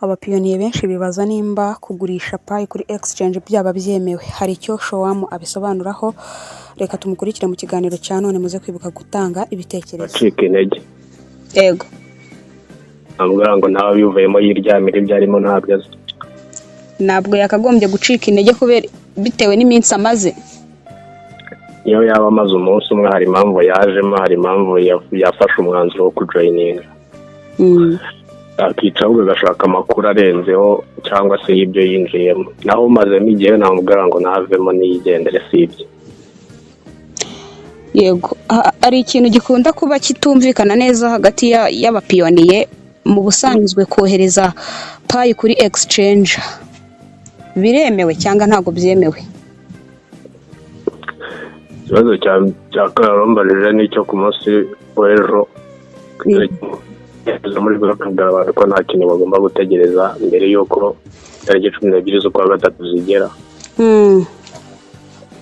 Abapiyoniye benshi bibaza nimba kugurisha payi kuri exchange byaba byemewe. Hari icyo Showamu abisobanuraho, reka tumukurikire mu kiganiro cya none muze kwibuka gutanga ibitekerezo. Acika intege. Yego. Ambwira ngo nawe bivuyemo yiryamira ibyarimo ntabyo azi. Ntabwo yakagombye gucika intege kubera bitewe n'iminsi amaze. Iyo yaba amaze umunsi umwe hari impamvu yajemo, hari impamvu yafashe umwanzuro wo kujoyininga. Akica ahubwo agashaka amakuru arenzeho cyangwa se y'ibyo yinjiyemo. Naho umazemo igihe namubwira ngo navemo niyigendere si ibyo. Yego, ari ikintu gikunda kuba kitumvikana neza hagati y'abapiyoniye mu busanzwe kohereza payi kuri exchange. Biremewe cyangwa ntabwo byemewe? Ikibazo cya karombarije nicyo ku munsi w'ejo muri bakabwira abantu ko nta kintu bagomba gutegereza mbere y'uko tariki 12 z'ukwa gatatu zigera.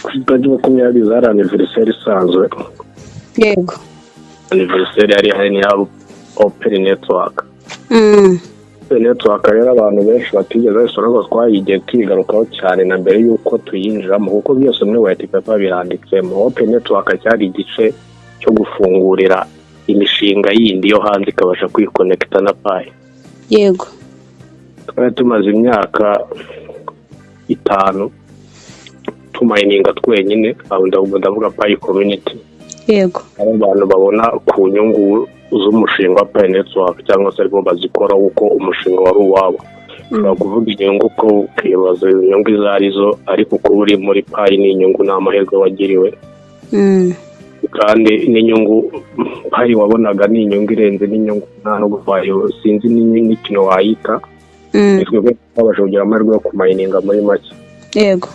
Kuri tariki 20 zari anniversaire isanzwe. Yego. Anniversaire yari hari ya Open Network. Network rero abantu benshi batigeze basora ngo twayigiye kwigarukaho cyane na mbere y'uko tuyinjiramo kuko byose muri white paper biranditsemo. Open Network cyari igice cyo gufungurira imishinga yindi yo hanze ikabasha kwikonekita na payi. Yego. Twari tumaze imyaka 5 tumayininga twenyine, aho ndavuga payi community. Yego. Abantu babona ku nyungu z'umushinga wa payi network cyangwa se ariko bazikora uko umushinga wari uwabo. Ushobora kuvuga inyungu ko ukibaza inyungu izo arizo, ariko uko uri muri payi n'inyungu n'amahirwe wagiriwe. Kandi n'inyungu payi wabonaga n'inyungu irenze n'inyungu nta no guvayo sinzi n'ikintu wayita. Twebwe twabasha kugira amahirwe yo kumayininga muri make. Yego.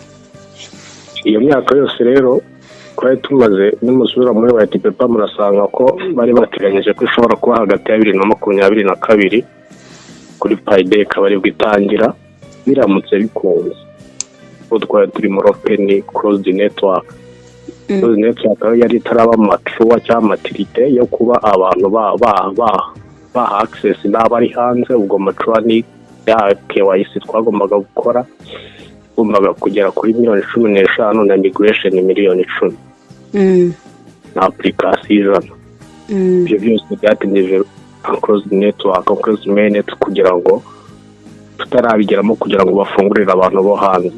Iyo myaka yose rero twari tumaze n'umusura muri white paper murasanga ko bari bateganyije ko ishobora kuba hagati ya 2022 kuri Payday kabari bwitangira biramutse bikunze. Twari turi muri Open Closed Network. Closed Network yari taraba macuwa cyangwa maturite yo kuba abantu ba access n'abari hanze. Ubwo macuwa ni ya KYC twagombaga gukora, ugombaga kugera kuri 15 na migration 10,000,000. Na application ibyo byose byatinije Closed Network, Closed Mainnet kugira ngo tutarabigeramo kugira ngo bafungurire abantu bo hanze.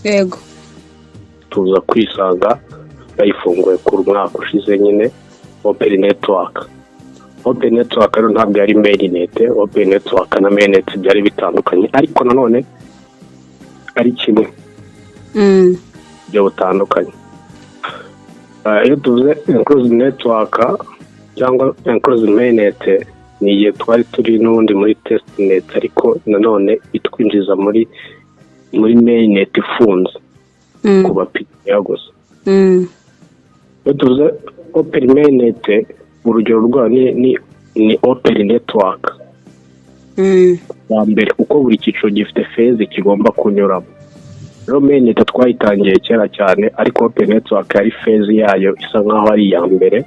Yego. Tuza kwisanga bayifunguye ku mwaka ushize nyine Open Network. Open Network rero ntabwo yari Mainnet. Open Network na Mainnet byari bitandukanye ariko nanone ari kimwe. Byo butandukanye. Iyo tuvuze Closed Network cyangwa Closed Mainnet ni igihe twari turi n'ubundi muri testnet ariko nanone bitwinjiza muri Mainnet ifunze ku bapiyoniya gusa. Iyo tuvuze Open Mainnet urugero rwa ni Open Network. Mbere uko buri cyiciro gifite phase kigomba kunyuramo. Rero Mainnet twayitangiye kera cyane ariko Open Network yari phase yayo isa nkaho ari ya mbere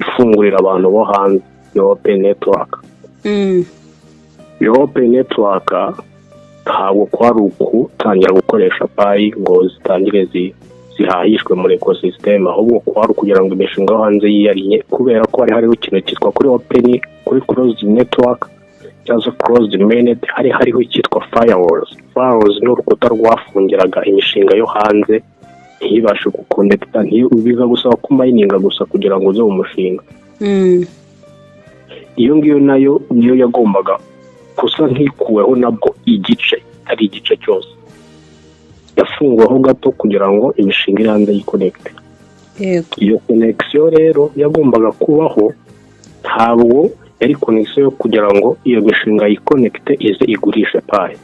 ifungurira abantu bo hanze yo Open Network. Yo Open Network ntabwo kwari ukutangira gukoresha payi ngo zitangire zihahishwe muri ecosystem, ahubwo kwari kugira ngo imishinga yo hanze yiyariye kubera ko hariho ikintu cyitwa kuri Open kuri Closed Network cyangwa Closed Mainnet hariho icyitwa firewalls. Firewalls ni urukuta rwafungiraga imishinga yo hanze ntibashe guconnecta, ntibiza gusaba kumayininga gusa kugira ngo uze umushinga. Iyo ngiyo nayo niyo yagombaga gusa nkikuweho nabwo igice ari igice cyose yafunguweho gato kugira ngo imishinga iranze yiconnecte. Iyo connection rero yagombaga kubaho, ntabwo yari connection yo kugira ngo iyo mishinga yiconnecte ize igurishe payi.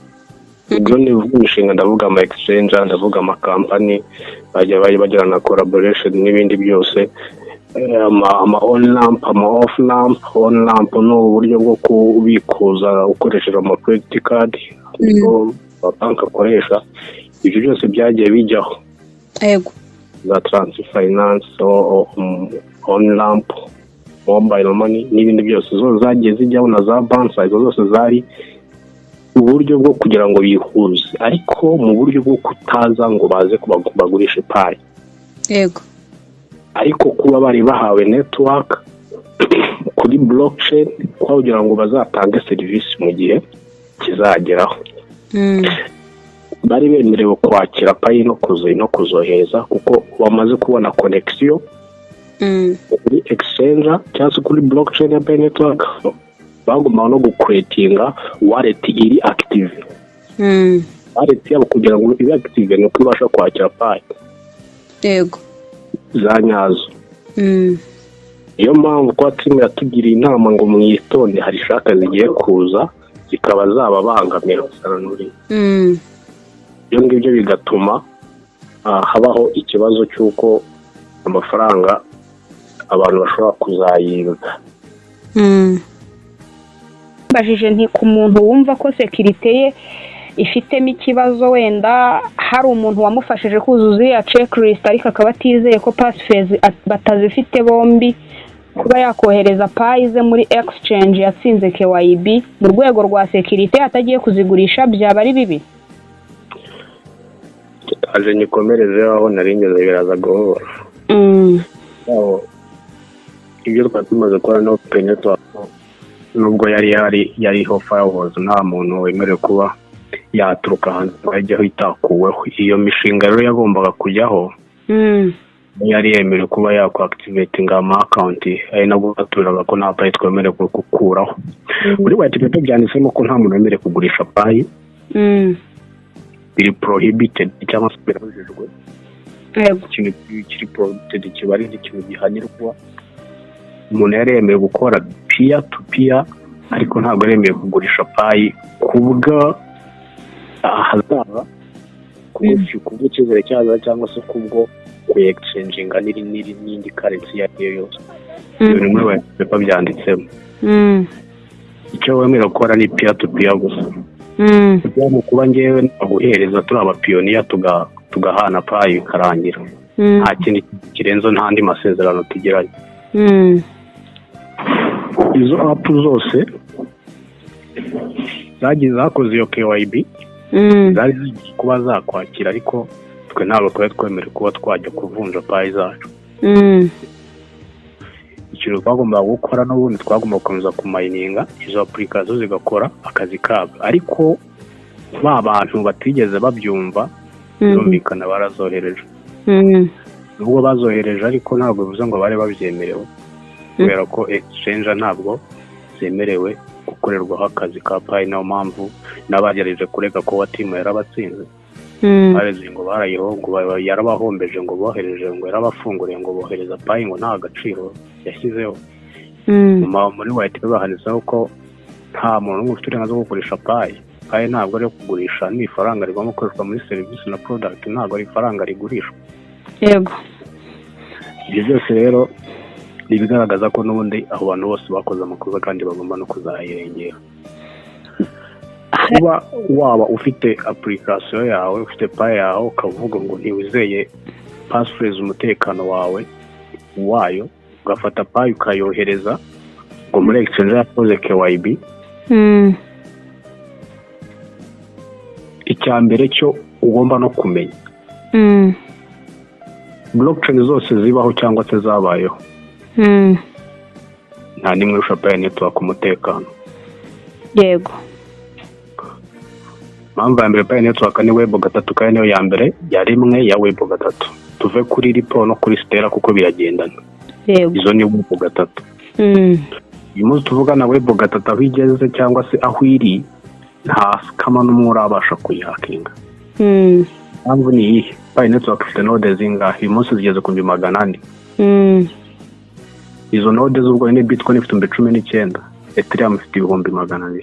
Ubwo ni imishinga ndavuga ama exchange, ndavuga ama company bagira na collaboration n'ibindi byose. Ama on lamp, ama off lamp. On lamp no uburyo bwo kubikuza ukoresheje ama credit card ngo bank akoresha. Ibyo byose byagiye bijyaho. Yego. Za transfer finance on lamp, mobile money n'ibindi byose zo zagiye zijyaho na za banks, izo zose zari uburyo bwo kugira ngo bihuze ariko mu buryo bwo kutaza ngo baze bagurishe Pi. Yego. Ariko kuba bari bahawe network kuri blockchain kugira ngo bazatange serivisi mu gihe kizageraho. Bari bemerewe kwakira Pi no kuzohereza kuko bamaze kubona connection kuri exchange cyangwa kuri blockchain ya Pi network. Bagomba no gucreatinga wallet iri active. Wallet yabo kugira ngo ibe active no kubasha kwakira Pi. Yego. Za nyazo. Iyo mpamvu kwa timu yatugiriye inama ngo mwitonde hari shaka zigiye kuza zikaba zababangamira usananuri. Iyo ngibyo bigatuma habaho ikibazo cy'uko amafaranga abantu bashobora kuzayibwa. Bajije nti ku muntu wumva ko security ye ifitemo ikibazo wenda hari umuntu wamufashije kuzuza ya checklist ariko akaba atizeye ko passphrase batazifite bombi kuba yakohereza Pi ze muri exchange yatsinze KYB mu rwego rwa security atagiye kuzigurisha byaba ari bibi. Aje nikomereze aho naringeze biraza guhora. Ibyo twatumaze gukora no penetra nubwo yariho firewalls nta muntu wemerewe kuba yaturuka hanze ajyaho itakuweho. Iyo mishinga rero yagombaga kujyaho yari yemerewe kuba yakwactivating ama account ari nabwo baturaga ko nta Pi twemerewe gukuraho. Muri white paper byanditsemo ko nta muntu wemerewe kugurisha Pi. Biri prohibited cyangwa se birabujijwe. Ikintu kiri prohibited kibari ikintu gihanirwa. Umuntu yari yemerewe gukora peer to peer ariko ntabwo yemerewe kugurisha Pi kubwa ahazaza kubwo cyizere cyaza cyangwa se kubwo ku-exchanginga n'indi currency ya yose. Iyo ni muri paper byanditsemo. Icyo wemerewe gukora ni peer to peer gusa. Kuba ngewe naguhereza turi abapiyoniya tugahana Pi karangira. Nta kindi kirenzo ntandi masezerano tugiranye. Izo app zose zakoze iyo KYB zari zigiye kuba zakwakira ariko twe ntabwo twari twemerewe kuba twajya kuvunja Pi zacu. Ikintu twagomba gukora n'ubundi twagomba gukomeza kumayininga izo application zigakora akazi kabo ariko ba bantu batigeze babyumva zumvikana barazohereje. Nubwo bazohereje ariko ntabwo bivuze ngo bari babyemerewe kubera ko exchange ntabwo zemerewe gukorerwaho akazi ka Pi. Nayo mpamvu n'abagerageje kureka ko watimu yarabatsinze bareze ngo barayihongo yarabahombeje ngo bohereje ngo yarabafunguriye ngo bohereza Pi ngo nta gaciro yashyizeho. Muri white bahanitseho ko nta muntu ufite uburenganzira bwo gukoresha Pi. Pi ntabwo ari kugurisha ni ifaranga rigomba gukoreshwa muri service na product ntabwo ari ifaranga rigurishwa. Yego. Ibyo byose rero bigaragaza ko n'ubundi abo bantu bose bakoze amakosa kandi bagomba no kuzayirengera. Kuba waba ufite application yawe ufite Pi yawe ukavuga ngo ntiwizeye passphrase umutekano wawe wayo ugafata Pi ukayohereza ngo muri exchange yakoze KYB. Icyambere cyo ugomba no kumenya blockchain zose zibaho cyangwa se zabayeho nta nimwe Pi network umutekano. Yego. Mpamvu ya mbere Pi network ni web 3 kandi niyo ya mbere ya rimwe ya web 3. Tuve kuri Ripple no kuri Stellar kuko biragendana. Yego. Izo ni web 3. Imuzi tuvuga na web 3 aho igeze cyangwa se aho iri nta kama n'umwe urabasha kuyihakinga. Mpamvu ni iyi Pi network ifite node zingahe imunsi zigeze ku 400. Izo node z'ubwo ni Bitcoin ifite 19, Ethereum ifite 200.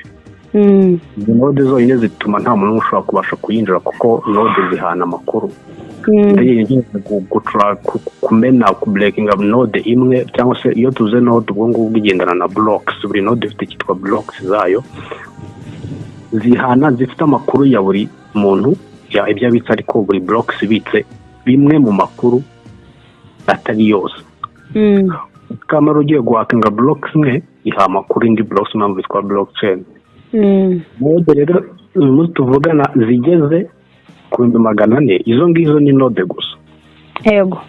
Izo node zonyine zituma nta muntu ushobora kubasha kuyinjira kuko node zihana amakuru. Kumena ku breaking up node imwe cyangwa se iyo tuze node ubwo ngubwo igendana na blocks. Buri node ifite cyitwa blocks zayo zihana zifite amakuru ya buri muntu ya ibyo bitse ariko buri blocks ibitse bimwe mu makuru atari yose. Kamera ugiye guhakinga blocks imwe iha amakuru indi blocks mpamvu bitwa blockchain. node rero uyu munsi tuvugana zigeze ku 400, izo ngizo ni node gusa. Yego.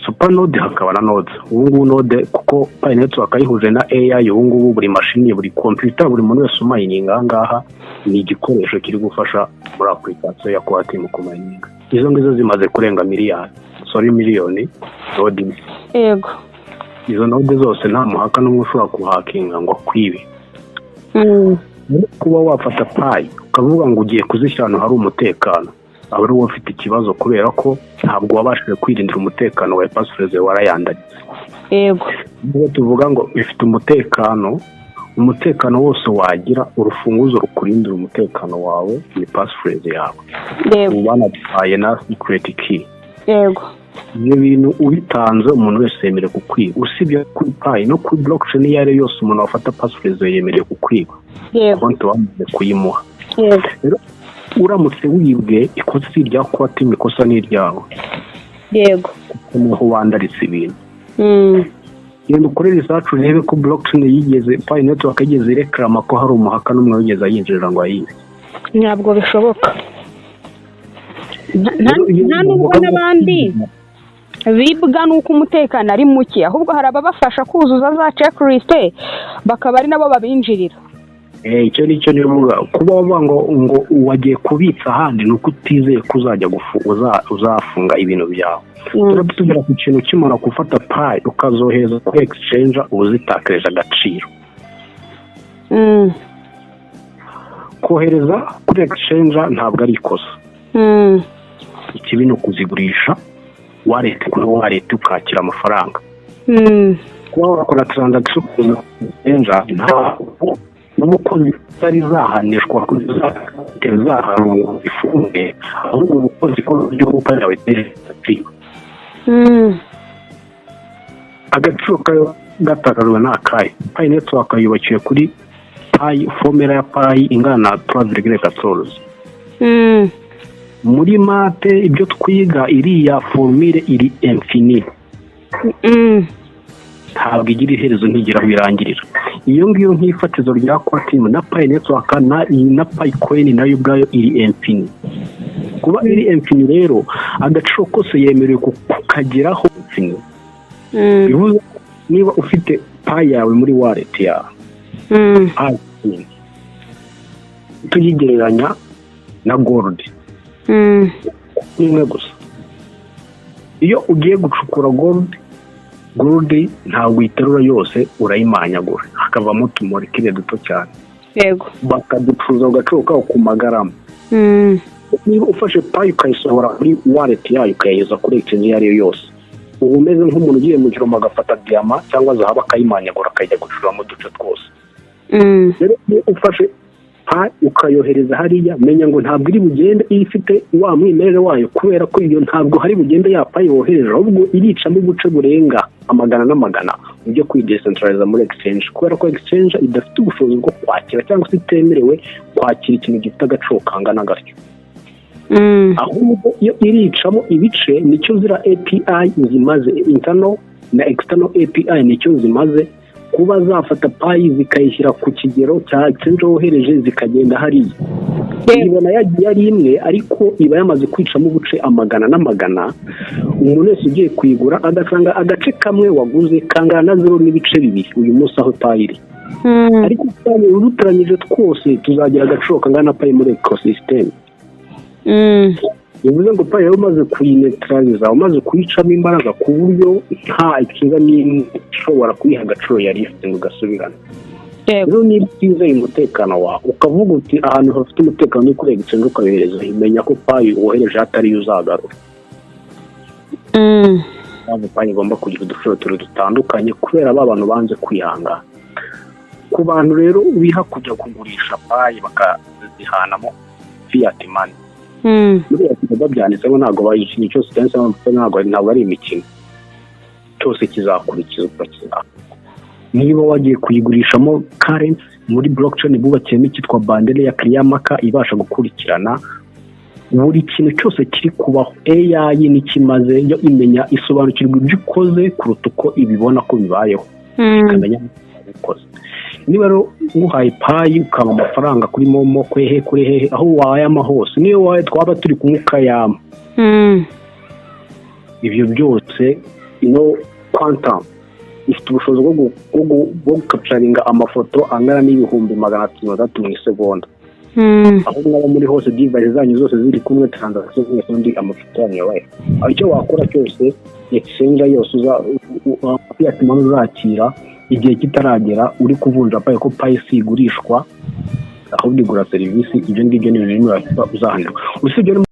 Super node hakaba na node. Ubu ngubu node kuko Pi network ayihuje na AI, ubu ngubu buri mashini, buri computer, buri muntu wese umayininga ahangaha ni igikoresho kiri gufasha muri application ya Quantum kumayininga. Izo ngizo zimaze kurenga miliyoni node. Yego. Izo node zose nta muhaka n'umwe ushobora kuhakinga ngo akwibe. Kuba wafata Pi ukavuga ngo ugiye kuzishyira ahantu hari umutekano, aba ari wowe ufite ikibazo, kubera ko ntabwo wabashije kwirindira umutekano wa passphrase warayandaritse. Yego. Niba tuvuga ngo bifite umutekano wose wagira, urufunguzo rukurindira umutekano wawe ni passphrase yawe. Yego. Ubana dufaye na secret key. Yego. Ibyo bintu ubitanze umuntu wese yemerewe kukwiba, usibye kuri Pi no kuri blockchain iyo ari yose umuntu wafata passphrase yemerewe kukwiba. Yego. Konti wamaze kuyimuha. Yego. Uramutse wibwe ikosa rya Quantum ikosa ni iryawe. Yego. Kuko wandaritse ibintu. Yenda ukore research urebe ko blockchain yigeze Pi network yigeze ireklama ko hari umuhaka n'umwe wigeze yinjira ngo ayibe. Ntabwo bishoboka. Nta nubwo n'abandi bibwa nuko umutekano ari muke, ahubwo hari ababafasha kuzuza za checklist bakaba ari nabo babinjirira. Icyo nicyo nivuga, kuba bavuga ngo wagiye kubitsa ahandi nuko utizeye ko uzajya uzafunga ibintu byawe. Tugera ku kintu kimara gufata Pi ukazohereza kuri exchange ubuzitakaje agaciro. Kohereza kuri exchange ntabwo ari ikosa. Ikibi ni ukuzigurisha wallet kuri wallet ukakira amafaranga. Kuba wakora transaction kuri exchange ntabwo n'umukozi utari zahanishwa kuzahanwa ifunge, ahubwo umukozi ko byo gukora agaciro. Agaciro kayo gatakajwe n'akayi. Pi network yubakiwe kuri Pi, formula ya Pi ingana na 12,14. Muri mate ibyo twiga iriya formule iri infinite. Ntabwo igira iherezo ntigira birangirira. Iyo ngiyo nk'ifatizo rya Quantum na Pi network na Pi coin nayo ubwayo iri infinite. Kuba iri infinite rero agaciro kose yemerewe kukageraho infinite. Bivuze niba ufite Pi yawe muri wallet yawe, tuyigereranya na gold. Imwe gusa. Iyo ugiye gucukura gold ntabwo iterura yose urayimanyagura, hakavamo utumolekile duto cyane. Yego. Bakaducuruza agaciro kawo ku magarama. Niba ufashe Pi ukayisohora muri wallet yayo ukayeza kuri exchange iyo ariyo yose, ubu umeze nk'umuntu ugiye mu kiroma agafata diama cyangwa zahabu akayimanyagura akajya gucurura mu duce twose. Rero iyo ufashe Pi ukayohereza hariya, menya ngo ntabwo iri bugende ifite wa mwimerere wayo, kubera ko iyo ntabwo hari bugende ya Pi yohereje, ahubwo iricamo ubuce burenga amagana n'amagana ujye kwidecentraliza muri exchange, kubera ko exchange idafite ubushobozi bwo kwakira cyangwa se itemerewe kwakira ikintu gifite agaciro kangana gatyo. Ahubwo iyo iricamo ibice nicyo zira API zimaze, internal na external API nicyo zimaze kuba zafata Pi zikayishyira ku kigero cya exchange wohereje zikagenda hariya. Ibona yagiye ari imwe, ariko iba yamaze kwicamo ubuce amagana n'amagana. Umuntu wese ugiye kuyigura agasanga agace kamwe waguze kangana 0.2 uyu munsi aho Pi iri. Ariko cyane urutaranyije twose tuzagira agaciro kangana Pi muri ecosystem. Bivuze ngo Pi umaze kuyinetraliza, umaze kuyicamo imbaraga ku buryo nta ikinga n'imwe ishobora kuyiha agaciro yari ifite ngo gasubirane. Rero niba utizeye umutekano wawe ukavuga uti ahantu hafite umutekano ni kuri exchange ukayohereza, imenya ko Pi wohereje atari uzagarura. Pi igomba kugira udushoro dutandukanye kubera abantu banze kwihangana. Ku bantu rero biha kujya kugurisha Pi bakazihanamo fiat money, muri ati byanditsemo ntabwo bayishinye cyose cyangwa ntabwo ari imikino, cyose kizakurikizwa. Niba wagiye kuyigurishamo currency muri blockchain bubakiyemo ikitwa bandele ya Kliyamaka ibasha gukurikirana buri kintu cyose kiri kubaho. AI nikimaze yo imenya isobanukirwa ibyo ukoze kuruta uko ibibona ko bibayeho, ikamenya ukoze. niba rero nguhaye payi ukaba amafaranga kuri momo kuri hehe aho wayama hose niyo waye twaba turi kumwe ukayama. Ibyo byose quantum ifite ubushobozi bwo gukapucaringa amafoto angana n'ibihumbi 300 mu isegonda. Aho mwaba muri hose device zanyu zose ziri kumwe transaction zose ndi amafoto yanyu yabaye. Icyo wakora cyose exchange yose uzakwiyatuma uzakira igihe kitaragera uri kuvunja payi ko payi sigurishwa ahubwo igura serivisi ibyo ngibyo ni ibintu uzahanirwa. Usibye